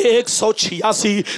186,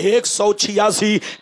186।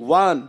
1।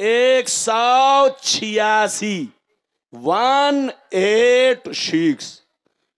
186, 186।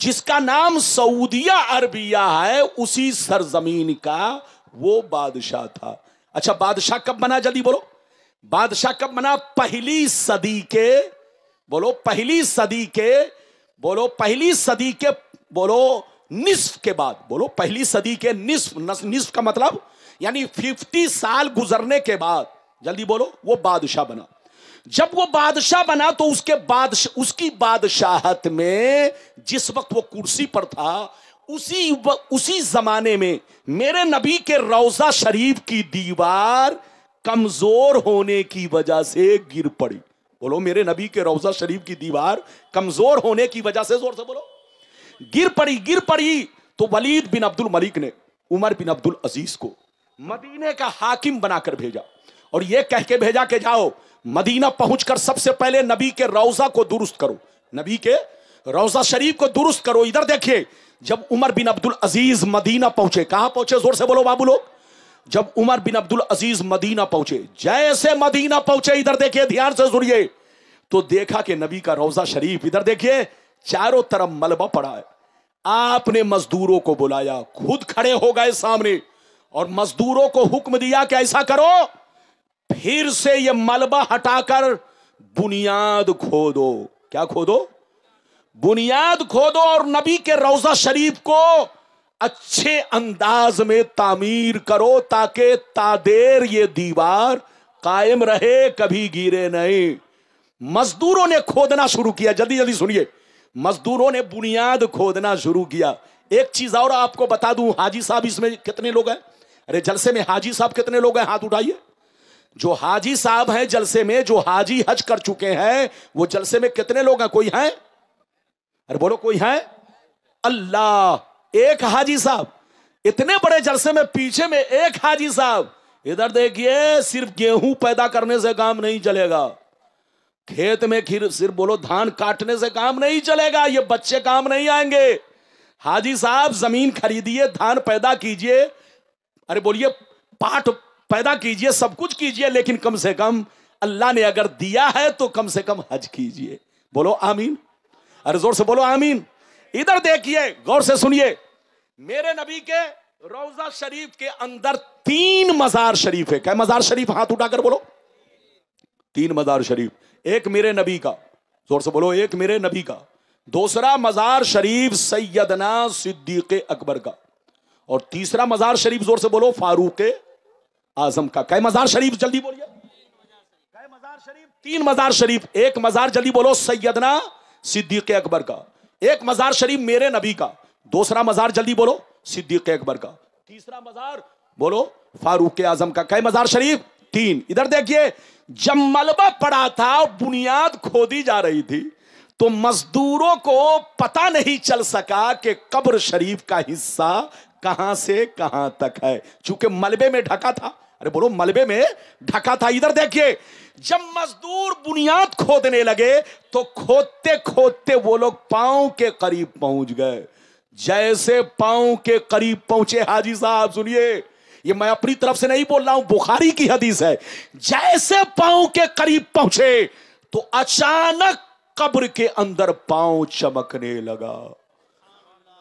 جس کا نام سعودیہ عربیہ ہے، اسی سرزمین کا وہ بادشاہ تھا۔ اچھا بادشاہ کب بنا؟ جلدی بولو، بادشاہ کب بنا؟ پہلی صدی کے بولو، پہلی صدی کے بولو، پہلی صدی کے بولو نصف کے بعد، بولو پہلی صدی کے نصف، نصف کا مطلب یعنی 50 سال گزرنے کے بعد، جلدی بولو، وہ بادشاہ بنا۔ جب وہ بادشاہ بنا تو اس کی بادشاہت میں جس وقت وہ کرسی پر تھا، اسی زمانے میں میرے نبی کے روضہ شریف کی دیوار کمزور ہونے کی وجہ سے گر پڑی۔ بولو میرے نبی کے روضہ شریف کی دیوار کمزور ہونے کی وجہ سے، زور سے بولو، گر پڑی تو ولید بن عبد الملک نے عمر بن عبد العزیز کو مدینے کا حاکم بنا کر بھیجا، اور یہ کہہ کے بھیجا کہ جاؤ مدینہ پہنچ کر سب سے پہلے نبی کے روضہ کو درست کرو، نبی کے روضہ شریف کو درست کرو۔ ادھر دیکھیے، جب عمر بن عبد العزیز مدینہ پہنچے، کہاں پہنچے؟ زور سے بولو بابو لوگ۔ جب عمر بن عبد العزیز مدینہ پہنچے، جیسے مدینہ پہنچے، ادھر دیکھیے دھیان سے سنیے، تو دیکھا کہ نبی کا روضہ شریف، ادھر دیکھیے، چاروں طرف ملبہ پڑا ہے۔ آپ نے مزدوروں کو بلایا، خود کھڑے ہو گئے سامنے، اور مزدوروں کو حکم دیا کہ ایسا کرو، پھر سے یہ ملبہ ہٹا کر بنیاد کھودو۔ کیا کھودو؟ بنیاد کھودو، اور نبی کے روضہ شریف کو اچھے انداز میں تعمیر کرو تاکہ تادیر یہ دیوار قائم رہے، کبھی گرے نہیں۔ مزدوروں نے کھودنا شروع کیا، جلدی جلدی سنیے، مزدوروں نے بنیاد کھودنا شروع کیا۔ ایک چیز اور آپ کو بتا دوں، حاجی صاحب اس میں کتنے لوگ ہیں؟ ارے جلسے میں حاجی صاحب کتنے لوگ ہیں؟ ہاتھ اٹھائیے۔ جو حاجی صاحب ہیں جلسے میں، جو حاجی حج کر چکے ہیں، وہ جلسے میں کتنے لوگ ہیں؟ کوئی ہیں؟ ارے بولو کوئی ہے؟ اللہ، ایک حاجی صاحب۔ اتنے بڑے جلسے میں پیچھے میں ایک حاجی صاحب۔ ادھر دیکھیے، صرف گیہوں پیدا کرنے سے کام نہیں چلے گا، کھیت میں صرف بولو دھان کاٹنے سے کام نہیں چلے گا، یہ بچے کام نہیں آئیں گے۔ حاجی صاحب زمین خریدیے، دھان پیدا کیجئے، ارے بولیے پاٹ پیدا کیجئے، سب کچھ کیجئے، لیکن کم سے کم اللہ نے اگر دیا ہے تو کم سے کم حج کیجئے۔ بولو آمین، ارے زور سے بولو آمین۔ ادھر دیکھیے، غور سے سنیے، میرے نبی کے روضہ شریف کے اندر 3 مزار شریف ہے۔ کیا مزار شریف؟ ہاتھ اٹھا کر بولو۔ 3 مزار شریف، ایک میرے نبی کا، زور سے بولو، ایک میرے نبی کا، دوسرا مزار شریف سیدنا صدیق اکبر کا، اور تیسرا مزار شریف، زور سے بولو، فاروق اعظم کا۔ کیا مزار شریف؟ جلدی بولیے، کیا مزار شریف؟ 3 مزار شریف، ایک مزار جلدی بولو سیدنا صدیق اکبر کا، ایک مزار شریف میرے نبی کا، دوسرا مزار جلدی بولو صدیق اکبر کا، تیسرا مزار بولو فاروق اعظم کا۔ کئی مزار شریف؟ 3۔ ادھر دیکھیے، جب ملبہ پڑا تھا، بنیاد کھودی جا رہی تھی، تو مزدوروں کو پتہ نہیں چل سکا کہ قبر شریف کا حصہ کہاں سے کہاں تک ہے، چونکہ ملبے میں ڈھکا تھا۔ ارے بولو ملبے میں ڈھکا تھا۔ ادھر دیکھیے، جب مزدور بنیاد کھودنے لگے تو کھودتے کھودتے وہ لوگ پاؤں کے قریب پہنچ گئے۔ جیسے پاؤں کے قریب پہنچے، حاجی صاحب سنیے، یہ میں اپنی طرف سے نہیں بول رہا ہوں، بخاری کی حدیث ہے، جیسے پاؤں کے قریب پہنچے تو اچانک قبر کے اندر پاؤں چمکنے لگا،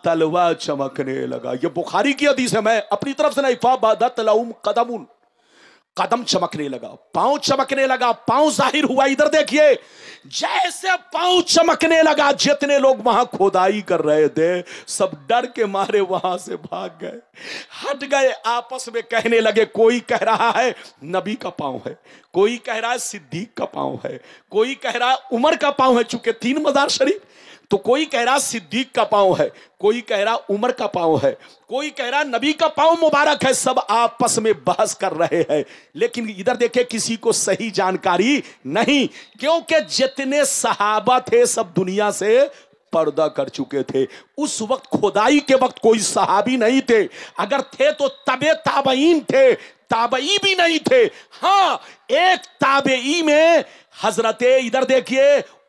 تلوا چمکنے لگا۔ یہ بخاری کی حدیث ہے، میں اپنی طرف سے نہیں۔ فَبَدَتْ لَهُمْ قَدَمٌ، قدم چمکنے لگا، پاؤں چمکنے لگا، پاؤں ظاہر ہوا۔ ادھر دیکھیے، جیسے پاؤں چمکنے لگا، جتنے لوگ وہاں کھودائی کر رہے تھے سب ڈر کے مارے وہاں سے بھاگ گئے، ہٹ گئے، آپس میں کہنے لگے، کوئی کہہ رہا ہے نبی کا پاؤں ہے، کوئی کہہ رہا ہے صدیق کا پاؤں ہے، کوئی کہہ رہا ہے عمر کا پاؤں ہے، چونکہ 3 مزار شریف، تو کوئی کہہ رہا صدیق کا پاؤں ہے، کوئی کہہ رہا عمر کا پاؤں ہے، کوئی کہہ رہا نبی کا پاؤں مبارک ہے۔ سب آپس میں بحث کر رہے ہیں، لیکن ادھر دیکھیں کسی کو صحیح جانکاری نہیں، کیونکہ جتنے صحابہ تھے سب دنیا سے پردہ کر چکے تھے۔ اس وقت کھدائی کے وقت کوئی صحابی نہیں تھے، اگر تھے تو تبع تابعین تھے، تابعی بھی نہیں تھے۔ ہاں، ایک تابعی میں حضرت ادھر دیکھیے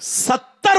70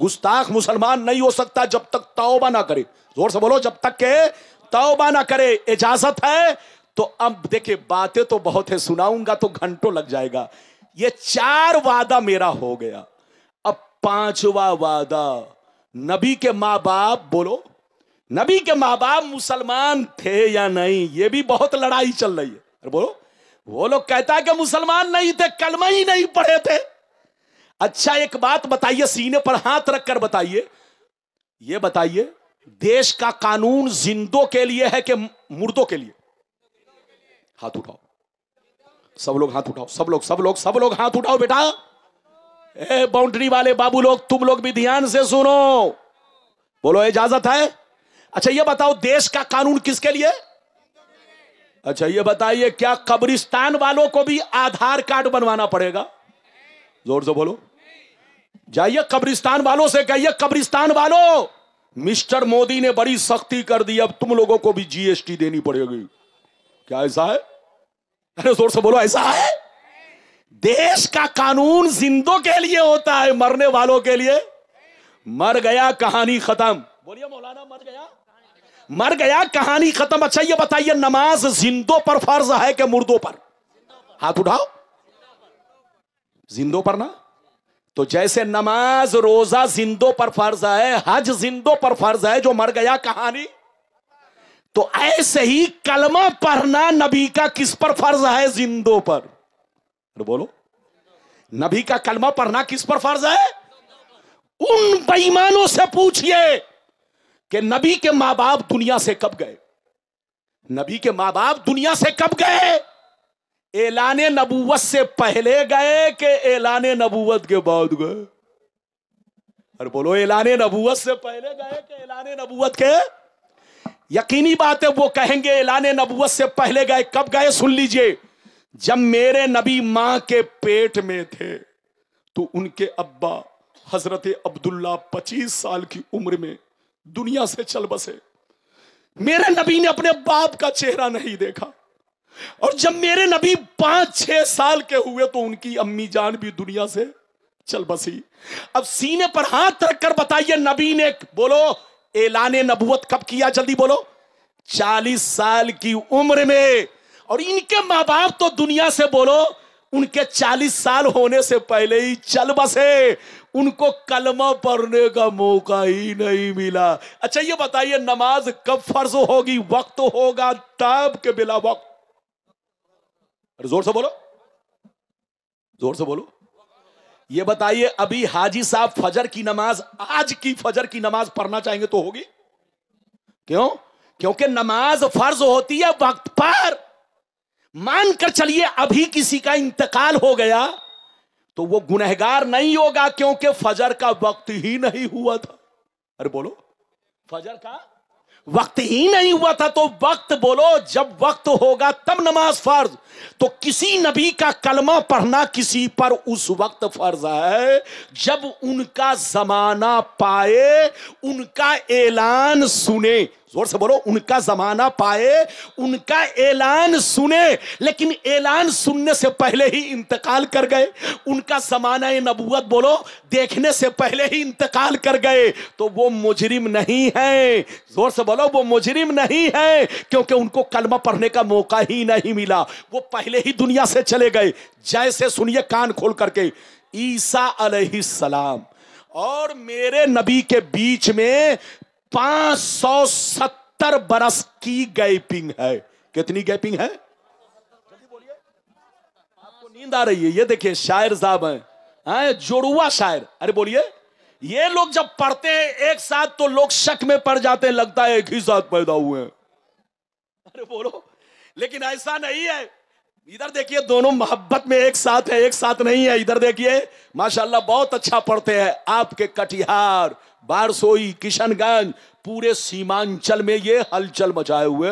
گستاخ مسلمان نہیں ہو سکتا جب تک توبہ نہ کرے. زور سے بولو, جب تک کہ توبہ نہ کرے. اجازت ہے تو اب دیکھیں, باتیں تو بہت ہے, سناؤں گا تو گھنٹوں لگ جائے گا. یہ 4 وعدہ میرا ہو گیا, اب 5واں وعدہ. نبی کے ماں باپ, بولو, نبی کے ماں باپ مسلمان تھے یا نہیں, یہ بھی بہت لڑائی چل رہی ہے. بولو, وہ لوگ کہتا ہے کہ مسلمان نہیں تھے, کلمہ ہی نہیں پڑھے تھے. اچھا ایک بات بتائیے, سینے پر ہاتھ رکھ کر بتائیے, یہ بتائیے دیش کا قانون زندوں کے لیے ہے کہ مردوں کے لیے؟ ہاتھ اٹھاؤ, سب لوگ ہاتھ اٹھاؤ, سب لوگ ہاتھ اٹھاؤ بیٹا. اے باؤنڈری والے بابو لوگ, تم لوگ بھی دھیان سے سنو. بولو اجازت ہے؟ اچھا یہ بتاؤ دیش کا قانون کس کے لیے؟ اچھا یہ بتائیے کیا قبرستان والوں کو بھی آدھار کارڈ بنوانا پڑے گا؟ زور سے بولو. جائیے قبرستان والوں سے کہیے, قبرستان والوں, مسٹر مودی نے بڑی سختی کر دی, اب تم لوگوں کو بھی جی ایس ٹی دینی پڑے گی. کیا ایسا ہے؟ ارے زور سے بولو, ایسا ہے؟ دیش کا قانون زندوں کے لیے ہوتا ہے, مرنے والوں کے لیے. مر گیا کہانی ختم. بولیے مولانا, مر گیا کہانی ختم. اچھا یہ بتائیے نماز زندوں پر فرض ہے کہ مردوں پر؟ ہاتھ اٹھاؤ. زندوں پر نا, تو جیسے نماز روزہ زندوں پر فرض ہے, حج زندوں پر فرض ہے جو مر گیا کہانی, تو ایسے ہی کلمہ پڑھنا نبی کا کس پر فرض ہے؟ زندوں پر. بولو, نبی کا کلمہ پڑھنا کس پر فرض ہے؟ ان بے ایمانوں سے پوچھئے کہ نبی کے ماں باپ دنیا سے کب گئے؟ نبی کے ماں باپ دنیا سے کب گئے؟ اعلان نبوت سے پہلے گئے کہ اعلان نبوت کے بعد گئے؟ اور بولو, اعلان نبوت سے پہلے گئے کہ اعلان نبوت کے؟ یقینی بات ہے وہ کہیں گے اعلان نبوت سے پہلے گئے. کب گئے سن لیجئے, جب میرے نبی ماں کے پیٹ میں تھے تو ان کے ابا حضرت عبداللہ 25 سال کی عمر میں دنیا سے چل بسے. میرے نبی نے اپنے باپ کا چہرہ نہیں دیکھا, اور جب میرے نبی 5-6 سال کے ہوئے تو ان کی امی جان بھی دنیا سے چل بسی. اب سینے پر ہاتھ رکھ کر بتائیے نبی نے, بولو, اعلان نبوت کب کیا؟ جلدی بولو. 40 سال کی عمر میں. اور ان کے ماں باپ تو دنیا سے, بولو, ان کے 40 سال ہونے سے پہلے ہی چل بسے. ان کو کلمہ پڑھنے کا موقع ہی نہیں ملا. اچھا یہ بتائیے نماز کب فرض ہوگی؟ وقت ہوگا تاب کے بلا وقت. زور سے بولو, زور سے بولو. یہ بتائیے ابھی حاجی صاحب فجر کی نماز, آج کی فجر کی نماز پڑھنا چاہیں گے تو ہوگی؟ کیوں؟ کیونکہ نماز فرض ہوتی ہے وقت پر. مان کر چلیے ابھی کسی کا انتقال ہو گیا تو وہ گنہگار نہیں ہوگا کیونکہ فجر کا وقت ہی نہیں ہوا تھا. ارے بولو, فجر کا وقت ہی نہیں ہوا تھا. تو وقت, بولو, جب وقت ہوگا تب نماز فرض. تو کسی نبی کا کلمہ پڑھنا کسی پر اس وقت فرض ہے جب ان کا زمانہ پائے, ان کا اعلان سنے. زور سے بولو, ان کا زمانہ پائے, ان کا اعلان سنے. لیکن اعلان سننے سے پہلے ہی انتقال کر گئے, ان کا زمانہ نبوت, بولو, دیکھنے سے پہلے ہی انتقال کر گئے, تو وہ مجرم نہیں ہیں. زور سے بولو, وہ مجرم نہیں ہیں کیونکہ ان کو کلمہ پڑھنے کا موقع ہی نہیں ملا, وہ پہلے ہی دنیا سے چلے گئے. جیسے سنیے کان کھول کر کے, عیسیٰ علیہ السلام اور میرے نبی کے بیچ میں 570 برس کی گیپنگ ہے. کتنی گیپنگ ہے؟ آپ کو نیند آ رہی ہے؟ یہ دیکھیں شاعر صاحب ہیں, جڑوا شاعر. ارے بولیے, یہ لوگ جب پڑھتے ہیں ایک ساتھ تو لوگ شک میں پڑ جاتے ہیں, لگتا ہے ایک ہی ساتھ پیدا ہوئے ہیں. ارے بولو, لیکن ایسا نہیں ہے. ادھر دیکھیے دونوں محبت میں ایک ساتھ ہے, ایک ساتھ نہیں ہے. ادھر دیکھیے ماشاءاللہ بہت اچھا پڑھتے ہیں. آپ کے کٹیہار, بارسوئی, کشن گنج, پورے سیمانچل میں یہ ہلچل مچائے ہوئے,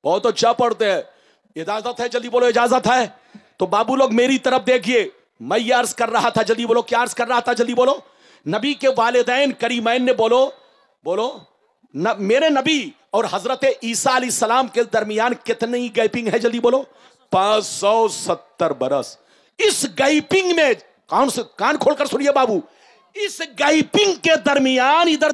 بہت اچھا پڑھتے ہیں. اجازت ہے؟ جلدی بولو, اجازت ہے؟ تو بابو لوگ میری طرف دیکھیے, میں یہ عرض کر رہا تھا, جلدی بولو, کیا عرض کر رہا تھا؟ جلدی بولو. نبی کے والدین کریمین نے, بولو بولو, میرے نبی اور حضرت عیسیٰ علیہ السلام کے درمیان کتنی گیپنگ ہے؟ جلدی بولو. 570 برس. اس گیپنگ میں کان کھول کر سنیے بابو, اس گیپنگ کے درمیان ادھر